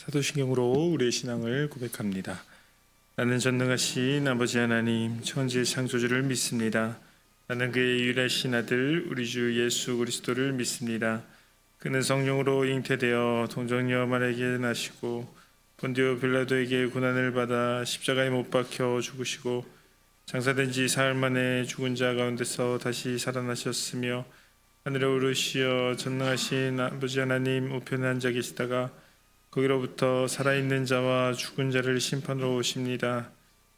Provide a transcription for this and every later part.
사도신경으로 우리의 신앙을 고백합니다. 나는 전능하신 아버지 하나님 천지의 창조주를 믿습니다. 나는 그의 유일하신 아들 우리 주 예수 그리스도를 믿습니다. 그는 성령으로 잉태되어 동정녀 마리아에게 나시고 본디오 빌라도에게 고난을 받아 십자가에 못 박혀 죽으시고 장사된 지 사흘 만에 죽은 자 가운데서 다시 살아나셨으며 하늘에 오르시어 전능하신 아버지 하나님 우편에 앉아 계시다가 거기로부터 살아있는 자와 죽은 자를 심판하러 오십니다.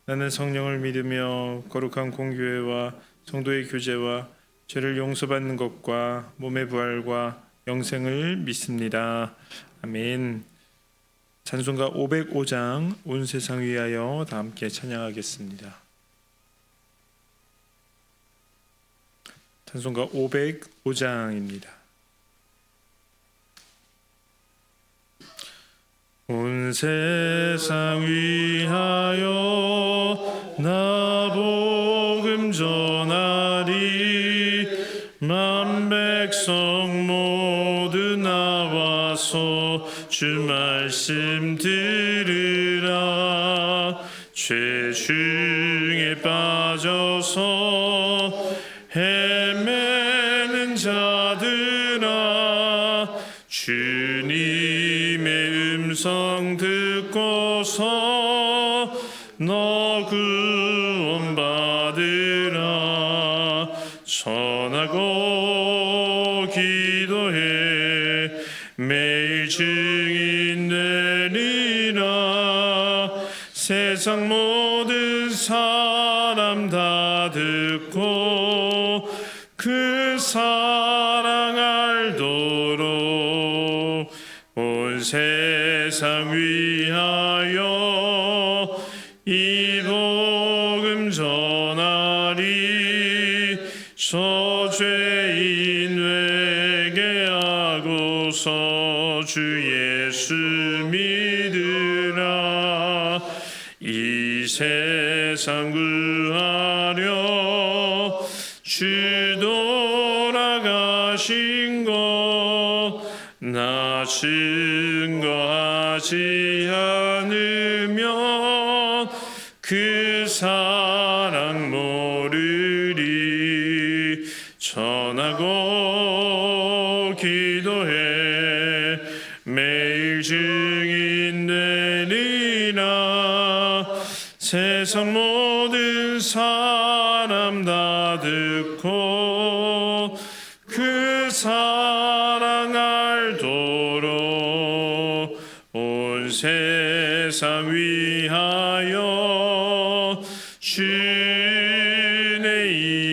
나는 성령을 믿으며 거룩한 공교회와 성도의 교제와 죄를 용서받는 것과 몸의 부활과 영생을 믿습니다. 아멘. 찬송가 505장 온 세상 위하여 다 함께 찬양하겠습니다. 찬송가 505장입니다. 온 세상 위하여 나 복음 전하리 만 백성 모두 나와서 주 말씀 들으라. 죄 중에 빠져서 헤매는 자들아 주님의 음성 듣고서 너 구원받으라. 전하고 기도해 매일 증인 되리라. 세상 모든 사람 다 듣고 그 사랑 알도록 온 세상 위하여 이 복음 전하리. 저 죄인 회개하고서 주 예수 믿으라. 이 세상 구하려 주 돌아가신 것 나 증거하지 않으면 그 사랑 모르리. 전하고 기도해 매일 증인 되리라. 세상 모든 사람 다 듣고 그 사랑 알도록 온 세상 위하여 주의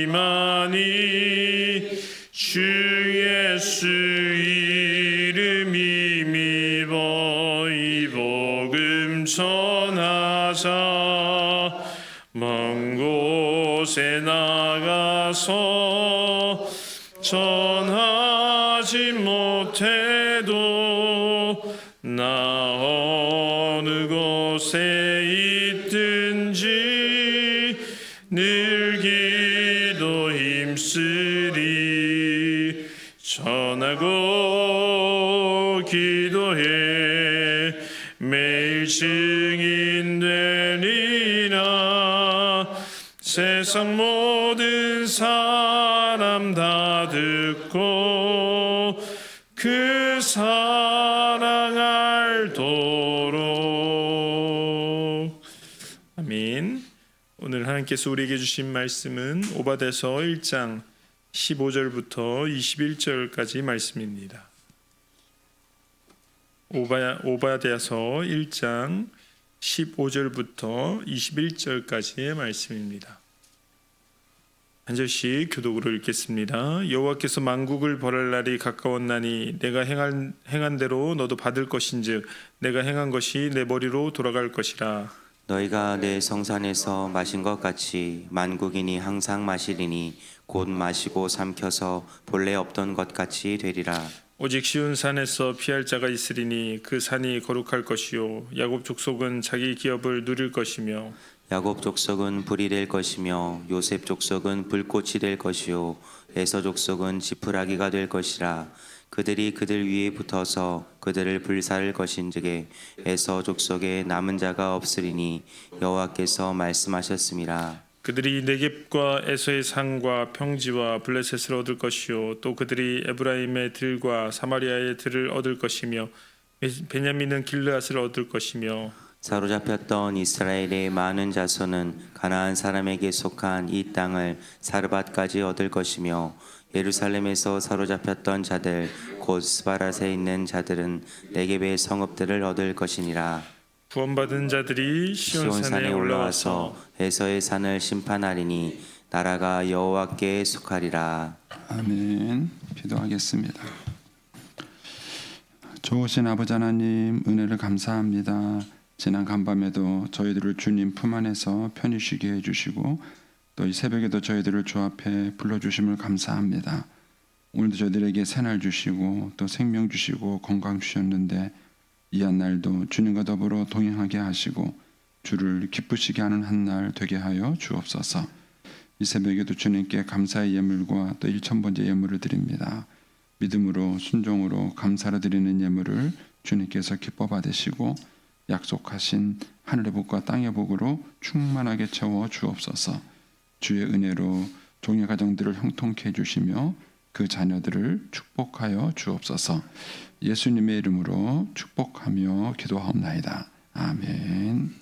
임하니 주 예수 이름 힘입어 이 복음 전하자. 먼 곳에 나가서 전하지 못해도 나 어느 곳에 있든지 늘 기도 힘쓰리. 전하고 기도해 매일 증인 되리라. 세상 모든 사람 다 듣고 그 사랑 알도록. 아멘. 오늘 하나님께서 우리에게 주신 말씀은 오바댜서 1장 15절부터 21절까지 말씀입니다. 오바댜서 1장 15절부터 21절까지의 말씀입니다. 한 절씩 교독으로 읽겠습니다. 여호와께서 만국을 벌할 날이 가까웠나니 내가 행한 대로 너도 받을 것인즉 내가 행한 것이 내 머리로 돌아갈 것이라. 너희가 내 성산에서 마신 것 같이 만국인이 항상 마시리니 곧 마시고 삼켜서 본래 없던 것 같이 되리라. 오직 시온 산에서 피할 자가 있으리니 그 산이 거룩할 것이요 야곱 족속은 자기 기업을 누릴 것이며 야곱 족속은 불이 될 것이며 요셉 족속은 불꽃이 될 것이요 에서 족속은 지푸라기가 될 것이라. 그들이 그들 위에 붙어서 그들을 불살을 것인즉 에서 족속에 남은 자가 없으리니 여호와께서 말씀하셨음이라. 그들이 네겝과 에서의 산과 평지와 블레셋을 얻을 것이요 또 그들이 에브라임의 들과 사마리아의 들을 얻을 것이며 베냐민은 길르앗을 얻을 것이며 사로잡혔던 이스라엘의 많은 자손은 가나안 사람에게 속한 이 땅을 사르밧까지 얻을 것이며 예루살렘에서 사로잡혔던 자들 곧 스바랏에 있는 자들은 네겝의 성읍들을 얻을 것이니라. 구원받은 자들이 시온산에 올라와서 에서의 산을 심판하리니 나라가 여호와께 속하리라. 아멘. 기도하겠습니다. 좋으신 아버지 하나님, 은혜를 감사합니다. 지난 간밤에도 저희들을 주님 품 안에서 편히 쉬게 해주시고 또 이 새벽에도 저희들을 주 앞에 불러주심을 감사합니다. 오늘도 저희들에게 새날 주시고 또 생명 주시고 건강 주셨는데 이 한 날도 주님과 더불어 동행하게 하시고 주를 기쁘시게 하는 한 날 되게 하여 주옵소서. 이 새벽에도 주님께 감사의 예물과 또 1000번째 예물을 드립니다. 믿음으로 순종으로 감사로 드리는 예물을 주님께서 기뻐 받으시고 약속하신 하늘의 복과 땅의 복으로 충만하게 채워 주옵소서. 주의 은혜로 종의 가정들을 형통케 해주시며 그 자녀들을 축복하여 주옵소서. 예수님의 이름으로 축복하며 기도하옵나이다. 아멘.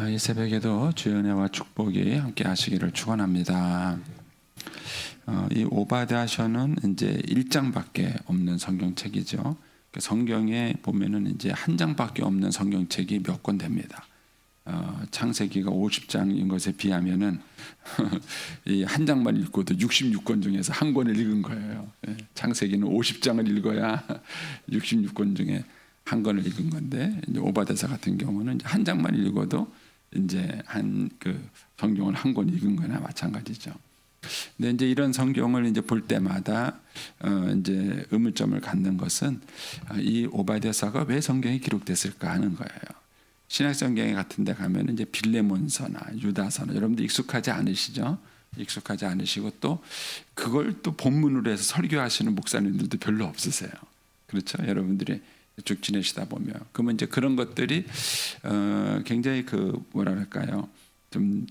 이 새벽에도 주의 은혜와 축복이 함께 하시기를 축원합니다. 이 오바댜서는 이제 1장밖에 없는 성경책이죠. 성경에 보면은 이제 한 장밖에 없는 성경책이 몇 권 됩니다. 창세기가 50장인 것에 비하면은 이 한 장만 읽고도 66권 중에서 한 권을 읽은 거예요. 창세기는 50장을 읽어야 66권 중에 한 권을 읽은 건데 이제 오바댜서 같은 경우는 한 장만 읽어도 이제 한 그 성경을 한 권 읽은 거나 마찬가지죠. 근데 이제 이런 성경을 이제 볼 때마다 이제 의문점을 갖는 것은 이 오바댜서가 왜 성경에 기록됐을까 하는 거예요. 신약 성경 같은 데 가면 이제 빌레몬서나 유다서나 여러분들 익숙하지 않으시죠? 익숙하지 않으시고 또 그걸 또 본문으로 해서 설교하시는 목사님들도 별로 없으세요. 그렇죠? 여러분들이 쭉 지내시다 보면 그러면 이제 그런 것들이 굉장히 그 뭐랄까요? 좀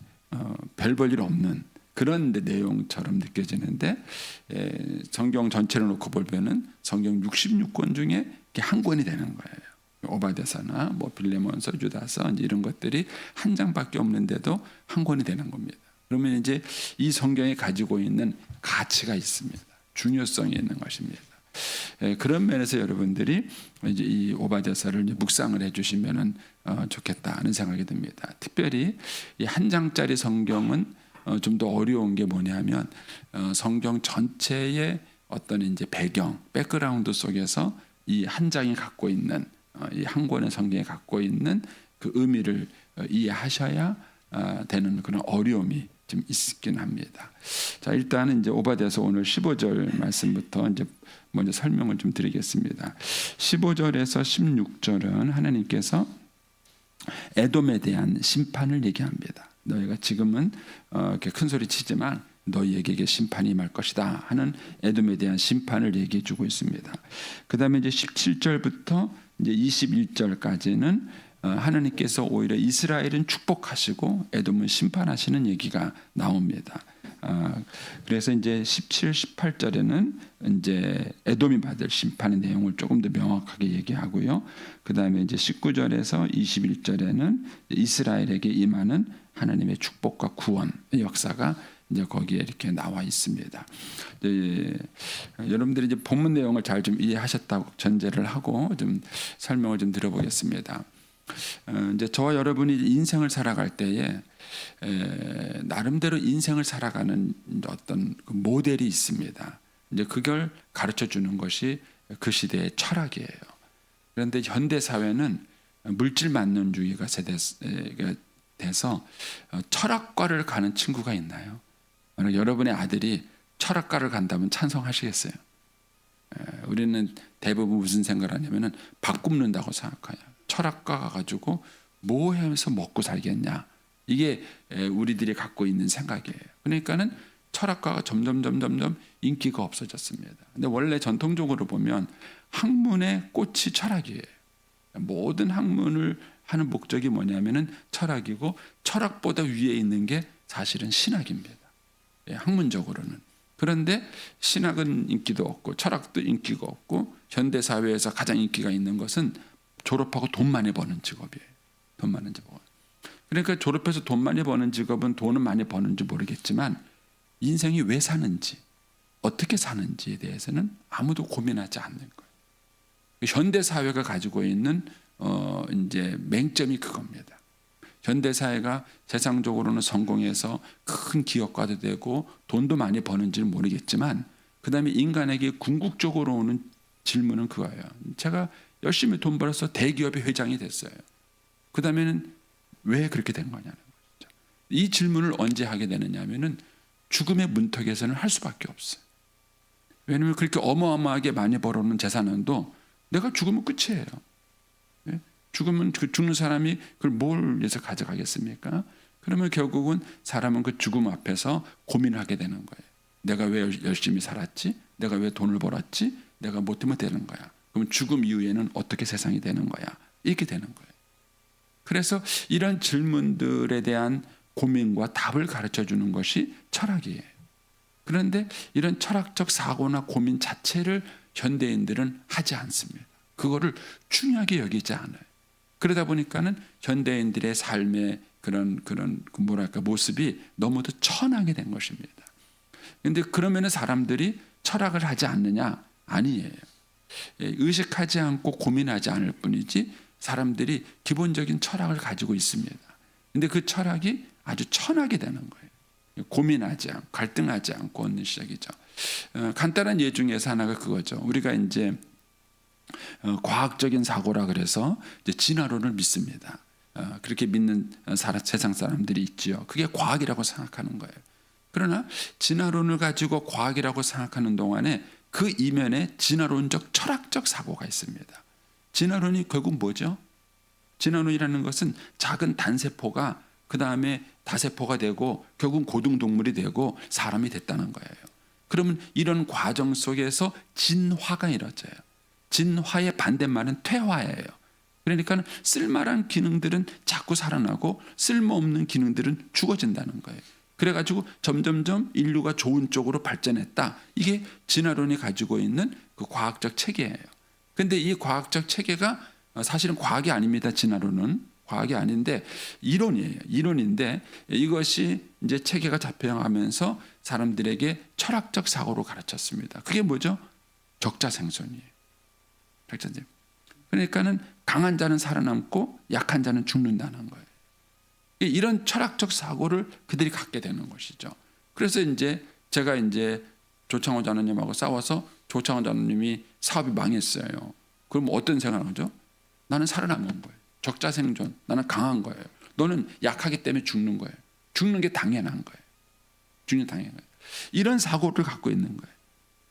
별 볼 일 없는 그런 내용처럼 느껴지는데 성경 전체를 놓고 보면은 성경 66권 중에 한 권이 되는 거예요. 오바댜서나 뭐 빌레몬서, 유다서 이런 것들이 한 장밖에 없는데도 한 권이 되는 겁니다. 그러면 이제 이 성경에 가지고 있는 가치가 있습니다. 중요성이 있는 것입니다. 그런 면에서 여러분들이 이제 이 오바댜서를 묵상을 해주시면은 좋겠다 하는 생각이 듭니다. 특별히 이 한 장짜리 성경은 좀 더 어려운 게 뭐냐면 성경 전체의 어떤 이제 배경, 백그라운드 속에서 이 한 장이 갖고 있는 이 한 권의 성경에 갖고 있는 그 의미를 이해하셔야 되는 그런 어려움이 좀 있긴 합니다. 자, 일단은 이제 오바댜서 오늘 15절 말씀부터 이제 먼저 설명을 좀 드리겠습니다. 15절에서 16절은 하나님께서 에돔에 대한 심판을 얘기합니다. 너희가 지금은 이렇게 큰 소리 치지만 너희에게 심판이 임할 것이다 하는 에돔에 대한 심판을 얘기해 주고 있습니다. 그 다음에 이제 17절부터 이제 21절까지는 하나님께서 오히려 이스라엘은 축복하시고 에돔은 심판하시는 얘기가 나옵니다. 그래서 이제 17, 18절에는 이제 에돔이 받을 심판의 내용을 조금 더 명확하게 얘기하고요. 그 다음에 이제 19절에서 21절에는 이스라엘에게 임하는 하나님의 축복과 구원의 역사가 이제 거기에 이렇게 나와 있습니다. 여러분들이 이제 본문 내용을 잘 좀 이해하셨다고 전제를 하고 좀 설명을 좀 드려보겠습니다. 이제 저와 여러분이 인생을 살아갈 때에 나름대로 인생을 살아가는 어떤 그 모델이 있습니다. 이제 그걸 가르쳐 주는 것이 그 시대의 철학이에요. 그런데 현대 사회는 물질 만능주의가 돼서 철학과를 가는 친구가 있나요? 만약 여러분의 아들이 철학과를 간다면 찬성하시겠어요? 우리는 대부분 무슨 생각을 하냐면은 밥 굶는다고 생각해요. 철학과 가가지고 뭐 하면서 먹고 살겠냐? 이게 우리들이 갖고 있는 생각이에요. 그러니까는 철학가가 점점 인기가 없어졌습니다. 근데 원래 전통적으로 보면 학문의 꽃이 철학이에요. 모든 학문을 하는 목적이 뭐냐면은 철학이고, 철학보다 위에 있는 게 사실은 신학입니다. 학문적으로는. 그런데 신학은 인기도 없고 철학도 인기가 없고, 현대 사회에서 가장 인기가 있는 것은 졸업하고 돈 많이 버는 직업이에요. 돈 많은 직업. 그러니까 졸업해서 돈 많이 버는 직업은 돈은 많이 버는지 모르겠지만 인생이 왜 사는지, 어떻게 사는지에 대해서는 아무도 고민하지 않는 거예요. 현대 사회가 가지고 있는 이제 맹점이 그겁니다. 현대 사회가 세상적으로는 성공해서 큰 기업가도 되고 돈도 많이 버는지는 모르겠지만, 그다음에 인간에게 궁극적으로 오는 질문은 그거예요. 제가 열심히 돈 벌어서 대기업의 회장이 됐어요. 그다음에는 왜 그렇게 된 거냐는 거죠. 이 질문을 언제 하게 되느냐 하면은 죽음의 문턱에서는 할 수밖에 없어요. 왜냐하면 그렇게 어마어마하게 많이 벌어오는 재산은도 내가 죽으면 끝이에요. 죽으면 죽는 사람이 그걸 뭘 위해서 가져가겠습니까? 그러면 결국은 사람은 그 죽음 앞에서 고민을 하게 되는 거예요. 내가 왜 열심히 살았지? 내가 왜 돈을 벌었지? 내가 뭐 때문에 되는 거야? 그러면 죽음 이후에는 어떻게 세상이 되는 거야? 이렇게 되는 거예요. 그래서 이런 질문들에 대한 고민과 답을 가르쳐 주는 것이 철학이에요. 그런데 이런 철학적 사고나 고민 자체를 현대인들은 하지 않습니다. 그거를 중요하게 여기지 않아요. 그러다 보니까는 현대인들의 삶의 그런 뭐랄까 모습이 너무도 천하게 된 것입니다. 그런데 그러면은 사람들이 철학을 하지 않느냐? 아니에요. 의식하지 않고 고민하지 않을 뿐이지 사람들이 기본적인 철학을 가지고 있습니다. 그런데 그 철학이 아주 천하게 되는 거예요. 고민하지 않고 갈등하지 않고 얻는 시작이죠. 간단한 예 중에서 하나가 그거죠. 우리가 이제 과학적인 사고라 그래서 이제 진화론을 믿습니다. 그렇게 믿는 세상 사람들이 있지요. 그게 과학이라고 생각하는 거예요. 그러나 진화론을 가지고 과학이라고 생각하는 동안에 그 이면에 진화론적 철학적 사고가 있습니다. 진화론이 결국 뭐죠? 진화론이라는 것은 작은 단세포가 그 다음에 다세포가 되고 결국 고등동물이 되고 사람이 됐다는 거예요. 그러면 이런 과정 속에서 진화가 이루어져요. 진화의 반대말은 퇴화예요. 그러니까 쓸만한 기능들은 자꾸 살아나고 쓸모없는 기능들은 죽어진다는 거예요. 그래가지고 점점점 인류가 좋은 쪽으로 발전했다. 이게 진화론이 가지고 있는 그 과학적 체계예요. 그런데 이 과학적 체계가 사실은 과학이 아닙니다. 진화론은 과학이 아닌데 이론이에요. 이론인데 이것이 이제 체계가 잡혀가면서 사람들에게 철학적 사고로 가르쳤습니다. 그게 뭐죠? 적자생존이에요. 적자생존. 그러니까는 강한 자는 살아남고 약한 자는 죽는다는 거예요. 이런 철학적 사고를 그들이 갖게 되는 것이죠. 그래서 이제 제가 이제 조창호 장로님하고 싸워서 조창호 장로님이 사업이 망했어요. 그럼 어떤 생각을 하죠? 나는 살아남은 거예요. 적자생존. 나는 강한 거예요. 너는 약하기 때문에 죽는 거예요. 죽는 게 당연한 거예요. 죽는 게 당연한 거예요. 이런 사고를 갖고 있는 거예요.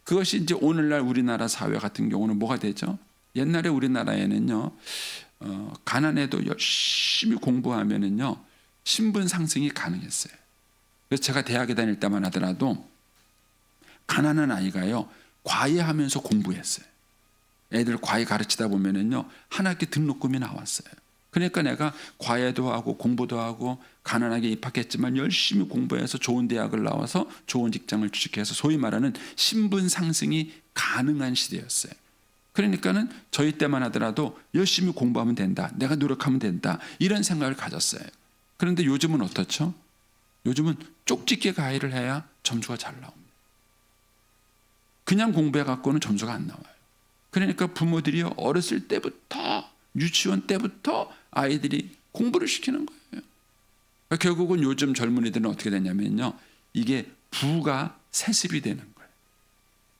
그것이 이제 오늘날 우리나라 사회 같은 경우는 뭐가 되죠? 옛날에 우리나라에는요, 가난해도 열심히 공부하면은요, 신분 상승이 가능했어요. 그래서 제가 대학에 다닐 때만 하더라도 가난한 아이가요, 과외하면서 공부했어요. 애들 과외 가르치다 보면은요, 한 학기 등록금이 나왔어요. 그러니까 내가 과외도 하고 공부도 하고 가난하게 입학했지만 열심히 공부해서 좋은 대학을 나와서 좋은 직장을 취직해서 소위 말하는 신분 상승이 가능한 시대였어요. 그러니까는 저희 때만 하더라도 열심히 공부하면 된다. 내가 노력하면 된다. 이런 생각을 가졌어요. 그런데 요즘은 어떻죠? 요즘은 쪽집게 과외를 해야 점수가 잘 나옵니다. 그냥 공부해 갖고는 점수가 안 나와요. 그러니까 부모들이 어렸을 때부터 유치원 때부터 아이들이 공부를 시키는 거예요. 결국은 요즘 젊은이들은 어떻게 되냐면요, 이게 부가 세습이 되는 거예요.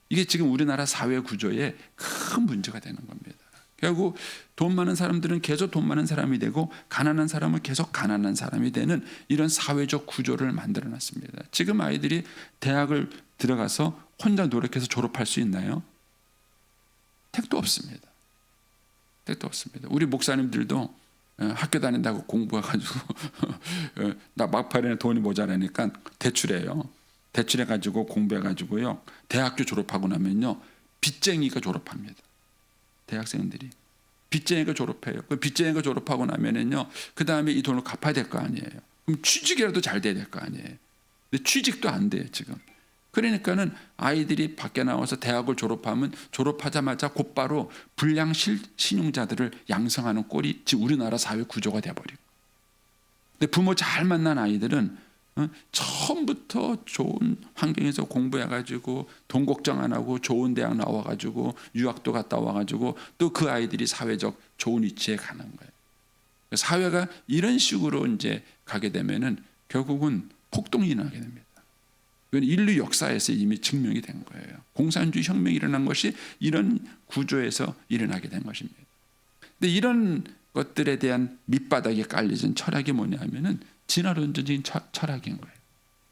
이게 지금 우리나라 사회 구조에 큰 문제가 되는 겁니다. 결국 돈 많은 사람들은 계속 돈 많은 사람이 되고 가난한 사람은 계속 가난한 사람이 되는 이런 사회적 구조를 만들어 놨습니다. 지금 아이들이 대학을 들어가서 혼자 노력해서 졸업할 수 있나요? 택도 없습니다. 택도 없습니다. 우리 목사님들도 학교 다닌다고 공부해가지고 나 막판에 돈이 모자라니까 대출해요. 대출해가지고 공부해가지고요. 대학교 졸업하고 나면요. 빚쟁이가 졸업합니다. 대학생들이. 빚쟁이가 졸업해요. 그 빚쟁이가 졸업하고 나면은요. 그 다음에 이 돈을 갚아야 될 거 아니에요. 그럼 취직이라도 잘 돼야 될 거 아니에요. 근데 취직도 안 돼요, 지금. 그러니까는 아이들이 밖에 나와서 대학을 졸업하면 졸업하자마자 곧바로 불량 신용자들을 양성하는 꼴이 지금 우리나라 사회 구조가 돼버리고. 근데 부모 잘 만난 아이들은 처음부터 좋은 환경에서 공부해가지고 돈 걱정 안 하고 좋은 대학 나와가지고 유학도 갔다 와가지고 또 그 아이들이 사회적 좋은 위치에 가는 거예요. 사회가 이런 식으로 이제 가게 되면은 결국은 폭동이 일어나게 됩니다. 이건 인류 역사에서 이미 증명이 된 거예요. 공산주의 혁명이 일어난 것이 이런 구조에서 일어나게 된 것입니다. 근데 이런 것들에 대한 밑바닥에 깔려진 철학이 뭐냐면은 진화론적인 철학인 거예요.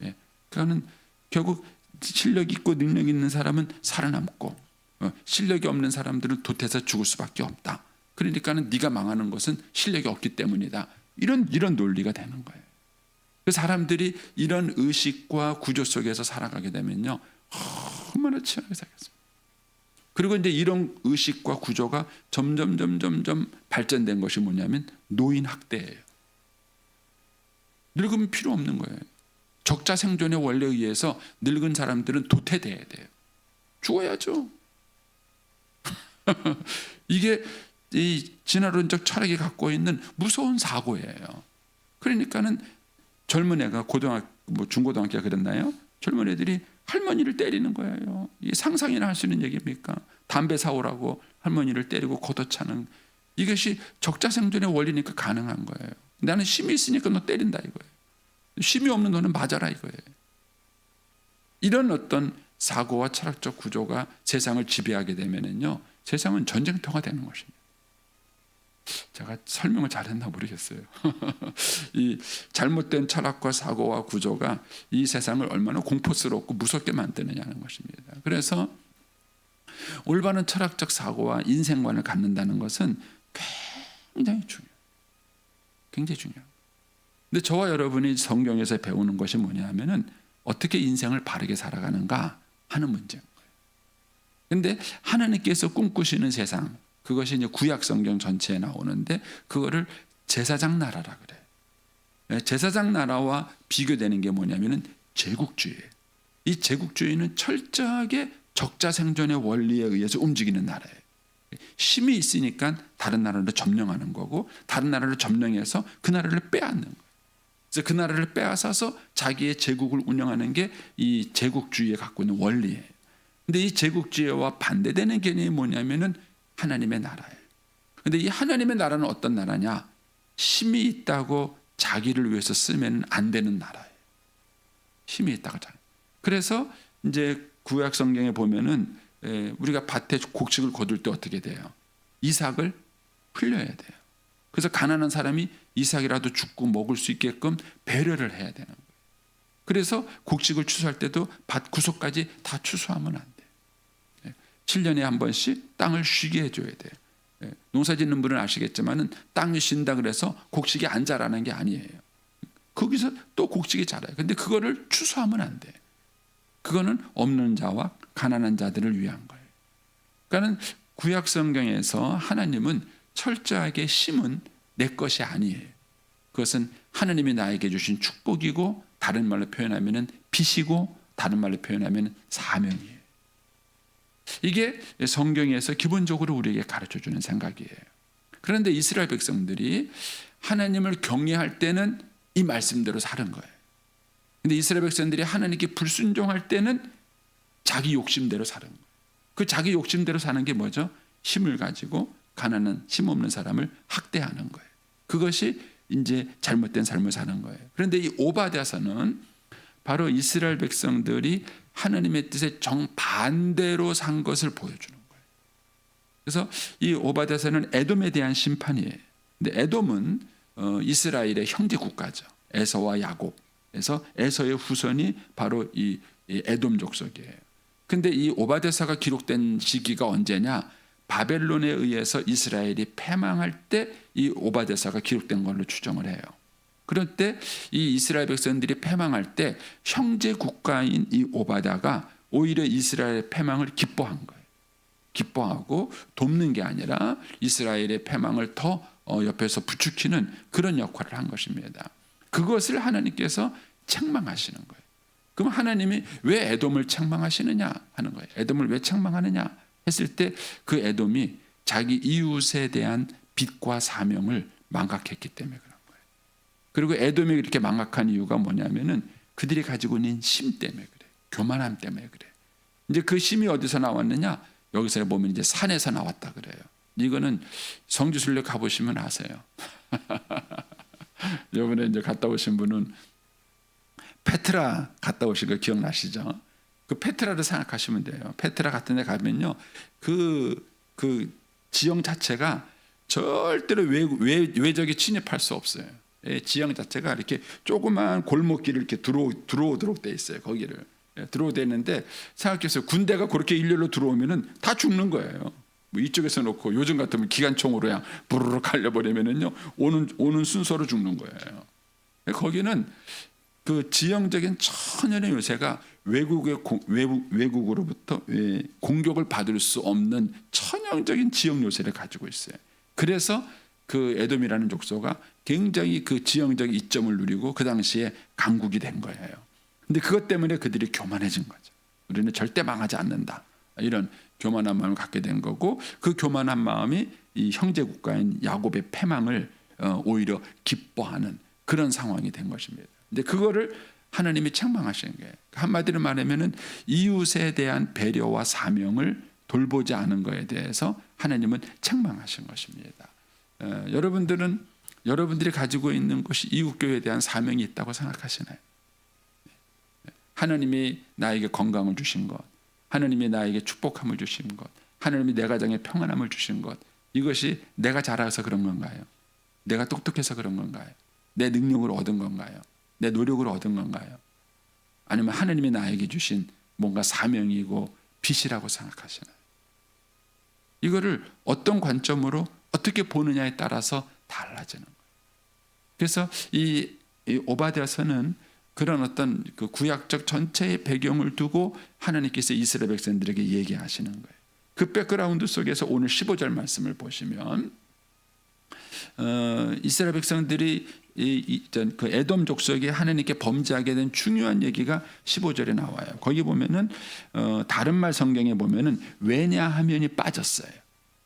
예. 그러니까는 결국 실력 있고 능력 있는 사람은 살아남고 실력이 없는 사람들은 도태해서 죽을 수밖에 없다. 그러니까는 네가 망하는 것은 실력이 없기 때문이다. 이런 논리가 되는 거예요. 그 사람들이 이런 의식과 구조 속에서 살아가게 되면요, 얼마나 치열하게 살겠습니까? 그리고 이제 이런 의식과 구조가 점점 발전된 것이 뭐냐면 노인 학대예요. 늙으면 필요 없는 거예요. 적자 생존의 원리에 의해서 늙은 사람들은 도태돼야 돼요. 죽어야죠. 이게 이 진화론적 철학이 갖고 있는 무서운 사고예요. 그러니까는 젊은 애가 중고등학교가 그랬나요? 젊은 애들이 할머니를 때리는 거예요. 이게 상상이나 할 수 있는 얘기입니까? 담배 사오라고 할머니를 때리고 걷어차는 이것이 적자생존의 원리니까 가능한 거예요. 나는 힘이 있으니까 너 때린다 이거예요. 힘이 없는 너는 맞아라 이거예요. 이런 어떤 사고와 철학적 구조가 세상을 지배하게 되면은요, 세상은 전쟁터가 되는 것입니다. 제가 설명을 잘했나 모르겠어요. 이 잘못된 철학과 사고와 구조가 이 세상을 얼마나 공포스럽고 무섭게 만드느냐는 것입니다. 그래서 올바른 철학적 사고와 인생관을 갖는다는 것은 굉장히 중요해요. 굉장히 중요해요. 근데 저와 여러분이 성경에서 배우는 것이 뭐냐면은 어떻게 인생을 바르게 살아가는가 하는 문제인 거예요. 근데 하나님께서 꿈꾸시는 세상, 그것이 이제 구약 성경 전체에 나오는데 그거를 제사장 나라라 그래요. 제사장 나라와 비교되는 게 뭐냐면은 제국주의예요. 이 제국주의는 철저하게 적자 생존의 원리에 의해서 움직이는 나라예요. 힘이 있으니까 다른 나라를 점령하는 거고 다른 나라를 점령해서 그 나라를 빼앗는 거예요. 그래서 그 나라를 빼앗아서 자기의 제국을 운영하는 게 이 제국주의에 갖고 있는 원리예요. 근데 이 제국주의와 반대되는 개념이 뭐냐면은 하나님의 나라예요. 근데 이 하나님의 나라는 어떤 나라냐? 힘이 있다고 자기를 위해서 쓰면 안 되는 나라예요. 힘이 있다고 자기. 그래서 이제 구약 성경에 보면은 우리가 밭에 곡식을 거둘 때 어떻게 돼요? 이삭을 흘려야 돼요. 그래서 가난한 사람이 이삭이라도 죽고 먹을 수 있게끔 배려를 해야 되는 거예요. 그래서 곡식을 추수할 때도 밭 구석까지 다 추수하면 안 돼요. 7년에 한 번씩 땅을 쉬게 해줘야 돼요. 농사 짓는 분은 아시겠지만은 땅이 쉰다 그래서 곡식이 안 자라는 게 아니에요. 거기서 또 곡식이 자라요. 근데 그거를 추수하면 안 돼요. 그거는 없는 자와 가난한 자들을 위한 거예요. 그러니까 구약 성경에서 하나님은 철저하게 심은 내 것이 아니에요. 그것은 하나님이 나에게 주신 축복이고 다른 말로 표현하면 빚이고 다른 말로 표현하면 사명이에요. 이게 성경에서 기본적으로 우리에게 가르쳐주는 생각이에요. 그런데 이스라엘 백성들이 하나님을 경외할 때는 이 말씀대로 사는 거예요. 근데 이스라엘 백성들이 하나님께 불순종할 때는 자기 욕심대로 사는 거예요. 그 자기 욕심대로 사는 게 뭐죠? 힘을 가지고 가난한 힘없는 사람을 학대하는 거예요. 그것이 이제 잘못된 삶을 사는 거예요. 그런데 이 오바댜서는 바로 이스라엘 백성들이 하나님의 뜻에 정반대로 산 것을 보여주는 거예요. 그래서 이 오바댜서는 에돔에 대한 심판이에요. 근데 에돔은 이스라엘의 형제 국가죠. 에서와 야곱. 그래서 에서의 후손이 바로 이 에돔 족속이에요. 근데 이 오바댜서가 기록된 시기가 언제냐? 바벨론에 의해서 이스라엘이 패망할 때 이 오바댜서가 기록된 걸로 추정을 해요. 그럴 때 이 이스라엘 백성들이 패망할 때 형제 국가인 이 오바댜가 오히려 이스라엘의 패망을 기뻐한 거예요. 기뻐하고 돕는 게 아니라 이스라엘의 패망을 더 옆에서 부추기는 그런 역할을 한 것입니다. 그것을 하나님께서 책망하시는 거예요. 그럼 하나님이 왜 에돔을 책망하시느냐 하는 거예요. 에돔을 왜 책망하느냐 했을 때 그 에돔이 자기 이웃에 대한 빚과 사명을 망각했기 때문에 그런 거예요. 그리고 에돔이 이렇게 망각한 이유가 뭐냐면은 그들이 가지고 있는 심 때문에 그래. 교만함 때문에 그래. 이제 그 심이 어디서 나왔느냐? 여기서 보면 이제 산에서 나왔다 그래요. 이거는 성지순례 가보시면 아세요. 이번에 이제 갔다 오신 분은 페트라 갔다 오신 거 기억나시죠? 그 페트라를 생각하시면 돼요. 페트라 같은 데 가면요. 그 지형 자체가 절대로 외적이 침입할 수 없어요. 지형 자체가 이렇게 조그만 골목길을 이렇게 들어오도록 돼 있어요. 거기를. 들어오되는데 생각해서 군대가 그렇게 일렬로 들어오면은 다 죽는 거예요. 뭐 이쪽에서 놓고 요즘 같으면 기관총으로 그냥 부르르 갈려버리면은요 오는 순서로 죽는 거예요. 거기는 그 지형적인 천연의 요새가 외국으로부터 공격을 받을 수 없는 천연적인 지형 요새를 가지고 있어요. 그래서 그 에돔이라는 족속가 굉장히 그 지형적 이점을 누리고 그 당시에 강국이 된 거예요. 근데 그것 때문에 그들이 교만해진 거죠. 우리는 절대 망하지 않는다. 이런 교만한 마음을 갖게 된 거고 그 교만한 마음이 이 형제 국가인 야곱의 패망을 오히려 기뻐하는 그런 상황이 된 것입니다. 근데 그거를 하나님이 책망하시는 거예요. 한마디로 말하면은 이웃에 대한 배려와 사명을 돌보지 않은 것에 대해서 하나님은 책망하신 것입니다. 여러분들이 가지고 있는 것이 이웃교회에 대한 사명이 있다고 생각하시나요? 하나님이 나에게 건강을 주신 것, 하나님이 나에게 축복함을 주신 것, 하나님이 내 가정에 평안함을 주신 것, 이것이 내가 잘해서 그런 건가요? 내가 똑똑해서 그런 건가요? 내 능력을 얻은 건가요? 내 노력을 얻은 건가요? 아니면 하나님이 나에게 주신 뭔가 사명이고 빚이라고 생각하시나요? 이거를 어떤 관점으로 어떻게 보느냐에 따라서 달라지는 거예요. 그래서 이 오바댜서는 그런 어떤 그 구약적 전체의 배경을 두고 하나님께서 이스라엘 백성들에게 얘기하시는 거예요. 그 백그라운드 속에서 오늘 15절 말씀을 보시면 이스라엘 백성들이 그 에돔 족속이 하나님께 범죄하게 된 중요한 얘기가 15절에 나와요. 거기 보면은 다른 말 성경에 보면은 왜냐하면이 빠졌어요.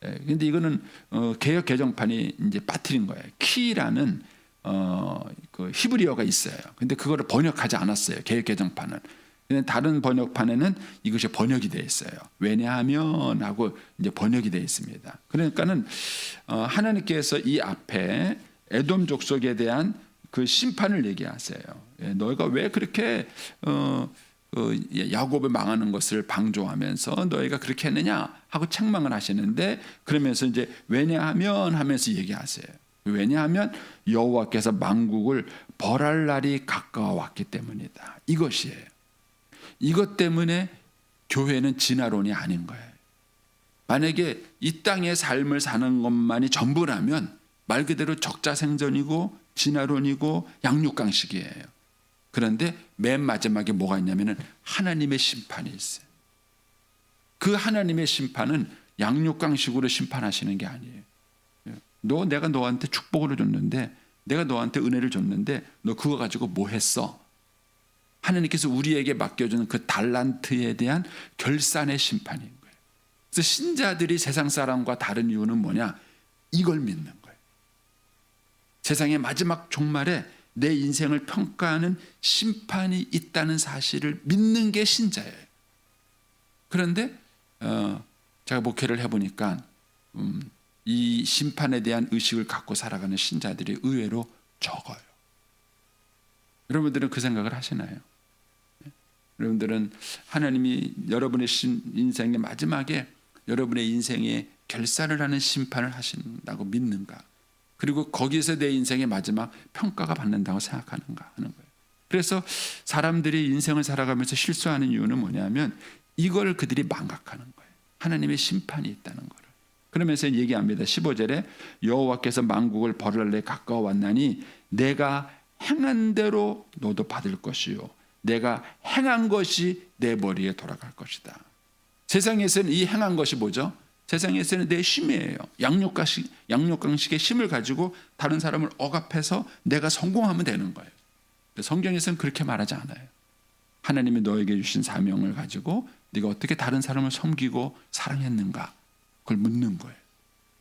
근데 이거는 개역 개정판이 이제 빠뜨린 거예요. 키라는 그 히브리어가 있어요. 근데 그거를 번역하지 않았어요. 개역 개정판은. 근데 다른 번역판에는 이것이 번역이 되어 있어요. 왜냐하면 하고 이제 번역이 되어 있습니다. 그러니까는 하나님께서 이 앞에 에돔 족속에 대한 그 심판을 얘기하세요. 너희가 왜 그렇게 야곱을 망하는 것을 방조하면서 너희가 그렇게 했느냐 하고 책망을 하시는데 그러면서 이제 왜냐하면 하면서 얘기하세요. 왜냐하면 여호와께서 만국을 벌할 날이 가까워 왔기 때문이다. 이것이에요. 이것 때문에 교회는 진화론이 아닌 거예요. 만약에 이 땅의 삶을 사는 것만이 전부라면 말 그대로 적자생존이고 진화론이고 양육강식이에요. 그런데 맨 마지막에 뭐가 있냐면은 하나님의 심판이 있어요. 그 하나님의 심판은 양육강식으로 심판하시는 게 아니에요. 내가 너한테 축복을 줬는데 내가 너한테 은혜를 줬는데 너 그거 가지고 뭐 했어? 하나님께서 우리에게 맡겨주는 그 달란트에 대한 결산의 심판인 거예요. 그래서 신자들이 세상 사람과 다른 이유는 뭐냐? 이걸 믿는 거예요. 세상의 마지막 종말에 내 인생을 평가하는 심판이 있다는 사실을 믿는 게 신자예요. 그런데 제가 목회를 해보니까 이 심판에 대한 의식을 갖고 살아가는 신자들이 의외로 적어요. 여러분들은 그 생각을 하시나요? 여러분들은 하나님이 여러분의 인생의 마지막에 여러분의 인생에 결산을 하는 심판을 하신다고 믿는가? 그리고 거기에서 내 인생의 마지막 평가가 받는다고 생각하는가 하는 거예요. 그래서 사람들이 인생을 살아가면서 실수하는 이유는 뭐냐면 이걸 그들이 망각하는 거예요. 하나님의 심판이 있다는 거를. 그러면서 얘기합니다. 15절에 여호와께서 만국을 벌할 날에 가까워 왔나니 내가 행한 대로 너도 받을 것이요 내가 행한 것이 내 머리에 돌아갈 것이다. 세상에서는 이 행한 것이 뭐죠? 세상에서는 내 힘이에요. 양육강식의 힘을 가지고 다른 사람을 억압해서 내가 성공하면 되는 거예요. 성경에서는 그렇게 말하지 않아요. 하나님이 너에게 주신 사명을 가지고 네가 어떻게 다른 사람을 섬기고 사랑했는가 그걸 묻는 거예요.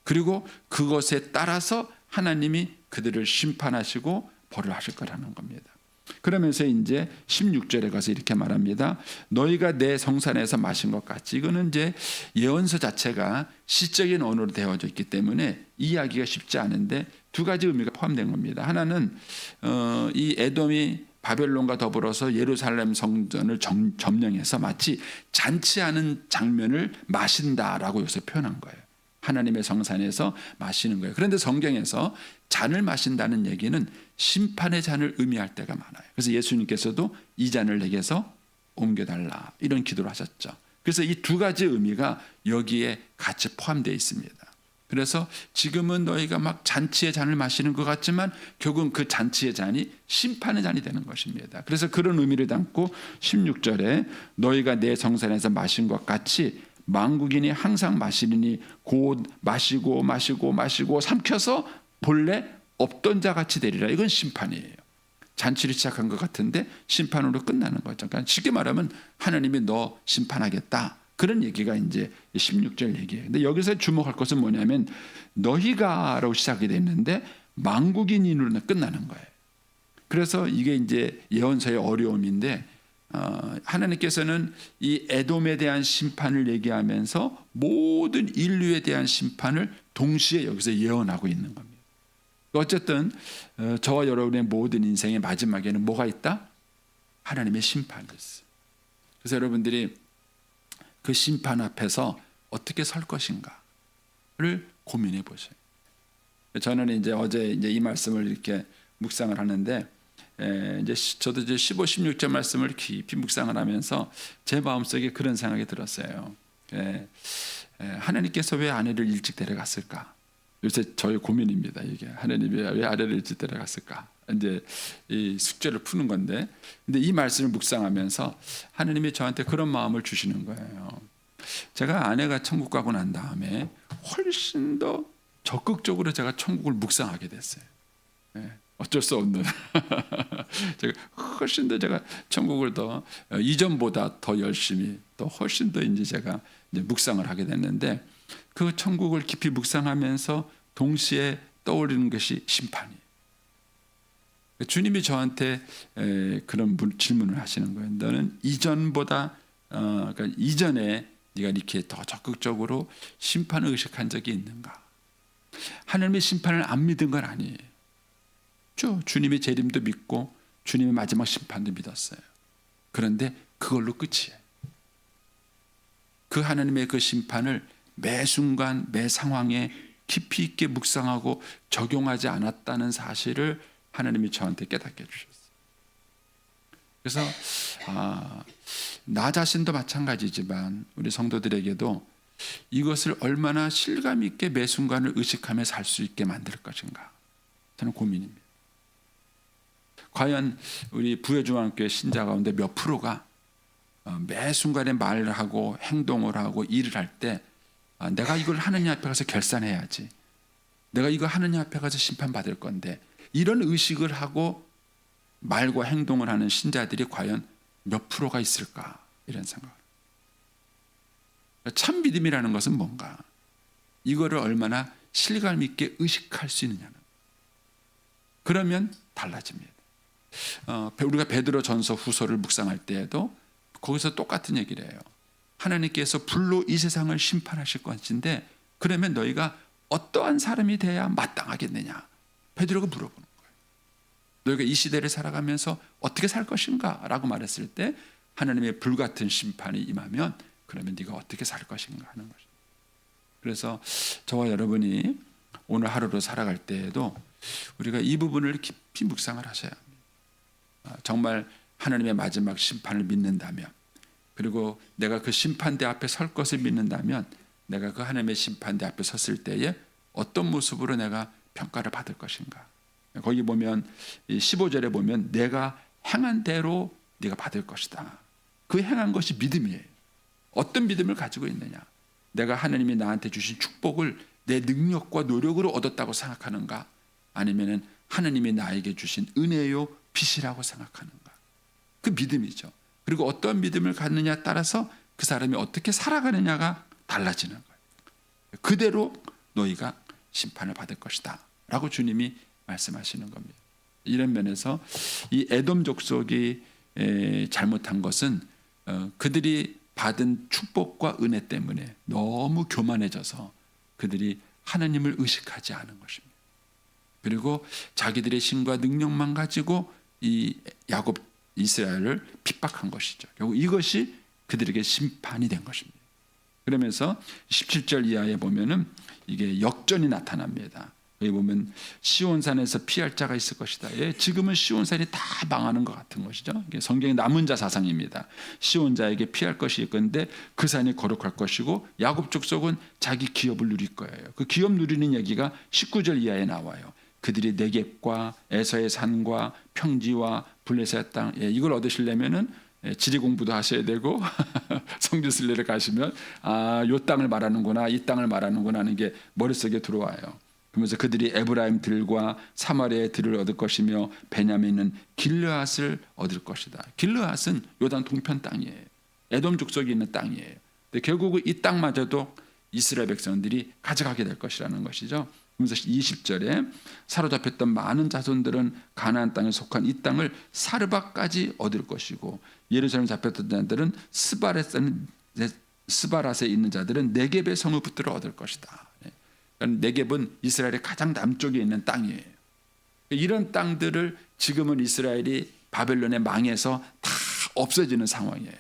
그리고 그것에 따라서 하나님이 그들을 심판하시고 벌을 하실 거라는 겁니다. 그러면서 이제 16절에 가서 이렇게 말합니다. 너희가 내 성산에서 마신 것 같이. 이거는 이제 예언서 자체가 시적인 언어로 되어져 있기 때문에 이해하기가 쉽지 않은데 두 가지 의미가 포함된 겁니다. 하나는 이 에돔이 바벨론과 더불어서 예루살렘 성전을 점령해서 마치 잔치하는 장면을 마신다라고 여기서 표현한 거예요. 하나님의 성산에서 마시는 거예요. 그런데 성경에서 잔을 마신다는 얘기는 심판의 잔을 의미할 때가 많아요. 그래서 예수님께서도 이 잔을 내게서 옮겨달라 이런 기도를 하셨죠. 그래서 이 두 가지 의미가 여기에 같이 포함되어 있습니다. 그래서 지금은 너희가 막 잔치의 잔을 마시는 것 같지만 결국은 그 잔치의 잔이 심판의 잔이 되는 것입니다. 그래서 그런 의미를 담고 16절에 너희가 내 성산에서 마신 것 같이 만국인이 항상 마시리니 곧 마시고 삼켜서 본래 없던 자 같이 되리라. 이건 심판이에요. 잔치를 시작한 것 같은데 심판으로 끝나는 거죠. 그러니까 쉽게 말하면 하나님이 너 심판하겠다. 그런 얘기가 이제 16절 얘기예요. 근데 여기서 주목할 것은 뭐냐면 너희가라고 시작이 됐는데 만국인으로 끝나는 거예요. 그래서 이게 이제 예언서의 어려움인데 하나님께서는 이 에돔에 대한 심판을 얘기하면서 모든 인류에 대한 심판을 동시에 여기서 예언하고 있는 겁니다. 어쨌든 저와 여러분의 모든 인생의 마지막에는 뭐가 있다? 하나님의 심판이 있어요. 그래서 여러분들이 그 심판 앞에서 어떻게 설 것인가를 고민해 보세요. 저는 이제 어제 이제 이 말씀을 이렇게 묵상을 하는데 이제 저도 이제 15, 16절 말씀을 깊이 묵상을 하면서 제 마음속에 그런 생각이 들었어요. 하나님께서 왜 아내를 일찍 데려갔을까? 요새 저의 고민입니다. 이게 하나님이 왜 아내를 일찍 데려갔을까? 이제 이 숙제를 푸는 건데, 근데 이 말씀을 묵상하면서 하나님이 저한테 그런 마음을 주시는 거예요. 제가 아내가 천국 가고 난 다음에 훨씬 더 적극적으로 제가 천국을 묵상하게 됐어요. 어쩔 수 없는 제가 훨씬 더 제가 천국을 더 이전보다 더 열심히 또 훨씬 더 이제 제가 이제 묵상을 하게 됐는데 그 천국을 깊이 묵상하면서 동시에 떠오르는 것이 심판이에요. 주님이 저한테 그런 질문을 하시는 거예요. 너는 이전보다 그러니까 이전에 네가 이렇게 더 적극적으로 심판을 의식한 적이 있는가? 하나님의 심판을 안 믿은 건 아니에요. 주님의 재림도 믿고 주님의 마지막 심판도 믿었어요. 그런데 그걸로 끝이에요. 그 하나님의 그 심판을 매 순간 매 상황에 깊이 있게 묵상하고 적용하지 않았다는 사실을 하나님이 저한테 깨닫게 해주셨어요. 그래서 나 자신도 마찬가지지만 우리 성도들에게도 이것을 얼마나 실감 있게 매 순간을 의식하며 살 수 있게 만들 것인가 저는 고민입니다. 과연 우리 부여중앙교회 신자 가운데 몇 프로가 매 순간에 말을 하고 행동을 하고 일을 할 때 내가 이걸 하느님 앞에 가서 결산해야지, 내가 이거 하느님 앞에 가서 심판받을 건데, 이런 의식을 하고 말과 행동을 하는 신자들이 과연 몇 프로가 있을까, 이런 생각을. 참 믿음이라는 것은 뭔가, 이거를 얼마나 실감 있게 의식할 수 있느냐는, 그러면 달라집니다. 우리가 베드로 전서 후서를 묵상할 때에도 거기서 똑같은 얘기를 해요. 하나님께서 불로 이 세상을 심판하실 것인데 그러면 너희가 어떠한 사람이 돼야 마땅하겠느냐, 베드로가 물어보는 거예요. 너희가 이 시대를 살아가면서 어떻게 살 것인가 라고 말했을 때 하나님의 불같은 심판이 임하면 그러면 네가 어떻게 살 것인가 하는 것입니다. 그래서 저와 여러분이 오늘 하루로 살아갈 때에도 우리가 이 부분을 깊이 묵상을 하셔야 합니다. 정말 하나님의 마지막 심판을 믿는다면, 그리고 내가 그 심판대 앞에 설 것을 믿는다면 내가 그 하나님의 심판대 앞에 섰을 때에 어떤 모습으로 내가 평가를 받을 것인가, 거기 보면 15절에 보면 내가 행한 대로 네가 받을 것이다. 그 행한 것이 믿음이에요. 어떤 믿음을 가지고 있느냐? 내가 하나님이 나한테 주신 축복을 내 능력과 노력으로 얻었다고 생각하는가? 아니면은 하나님이 나에게 주신 은혜요 빚이라고 생각하는가? 그 믿음이죠. 그리고 어떤 믿음을 갖느냐에 따라서 그 사람이 어떻게 살아가느냐가 달라지는 거예요. 그대로 너희가 심판을 받을 것이다 라고 주님이 말씀하시는 겁니다. 이런 면에서 이 에돔 족속이 잘못한 것은 그들이 받은 축복과 은혜 때문에 너무 교만해져서 그들이 하나님을 의식하지 않은 것입니다. 그리고 자기들의 신과 능력만 가지고 이 야곱 이스라엘을 핍박한 것이죠. 결국 이것이 그들에게 심판이 된 것입니다. 그러면서 17절 이하에 보면은 이게 역전이 나타납니다. 여기 보면 시온산에서 피할 자가 있을 것이다. 예, 지금은 시온산이 다 망하는 것 같은 것이죠. 이게 성경의 남은 자 사상입니다. 시온자에게 피할 것이 있건데 그 산이 거룩할 것이고 야곱 족속은 자기 기업을 누릴 거예요. 그 기업 누리는 얘기가 19절 이하에 나와요. 그들이 네겝과 에서의 산과 평지와 블레셋 땅, 예, 이걸 얻으시려면은 지리 공부도 하셔야 되고 성지순례를 가시면 요 땅을 말하는구나, 이 땅을 말하는구나 하는 게 머릿속에 들어와요. 그러면서 그들이 에브라임 들과 사마리아의 들을 얻을 것이며 베냐민은 길르앗을 얻을 것이다. 길르앗은 요단 동편 땅이에요. 에돔 족속이 있는 땅이에요. 근데 결국은 이 땅마저도 이스라엘 백성들이 가져가게 될 것이라는 것이죠. 그러면서 20절에 사로잡혔던 많은 자손들은 가나안 땅에 속한 이 땅을 사르바까지 얻을 것이고 예루살렘 잡혔던 자들은 스바랏에 있는 자들은 네겝의 성을 붙들어 얻을 것이다. 네겝은 이스라엘의 가장 남쪽에 있는 땅이에요. 이런 땅들을 지금은 이스라엘이 바벨론에 망해서 다 없어지는 상황이에요.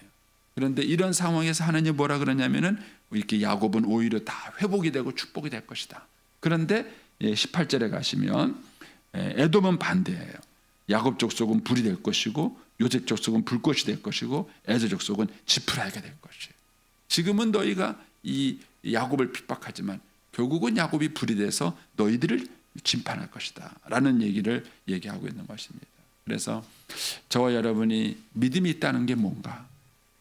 그런데 이런 상황에서 하나님 뭐라 그러냐면은 이렇게 야곱은 오히려 다 회복이 되고 축복이 될 것이다. 그런데 18절에 가시면 에돔은 반대예요. 야곱 족속은 불이 될 것이고 요셉 족속은 불꽃이 될 것이고 에서 족속은 지푸라기가 될 것이에요. 지금은 너희가 이 야곱을 핍박하지만 결국은 야곱이 불이 돼서 너희들을 심판할 것이다 라는 얘기를 얘기하고 있는 것입니다. 그래서 저와 여러분이 믿음이 있다는 게 뭔가?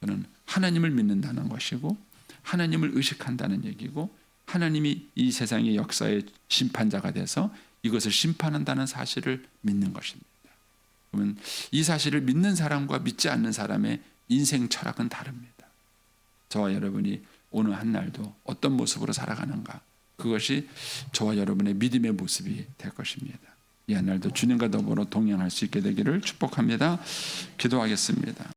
저는 하나님을 믿는다는 것이고 하나님을 의식한다는 얘기고 하나님이 이 세상의 역사의 심판자가 돼서 이것을 심판한다는 사실을 믿는 것입니다. 그러면 이 사실을 믿는 사람과 믿지 않는 사람의 인생 철학은 다릅니다. 저와 여러분이 오늘 한 날도 어떤 모습으로 살아가는가, 그것이 저와 여러분의 믿음의 모습이 될 것입니다. 이 한 날도 주님과 더불어 동행할 수 있게 되기를 축복합니다. 기도하겠습니다.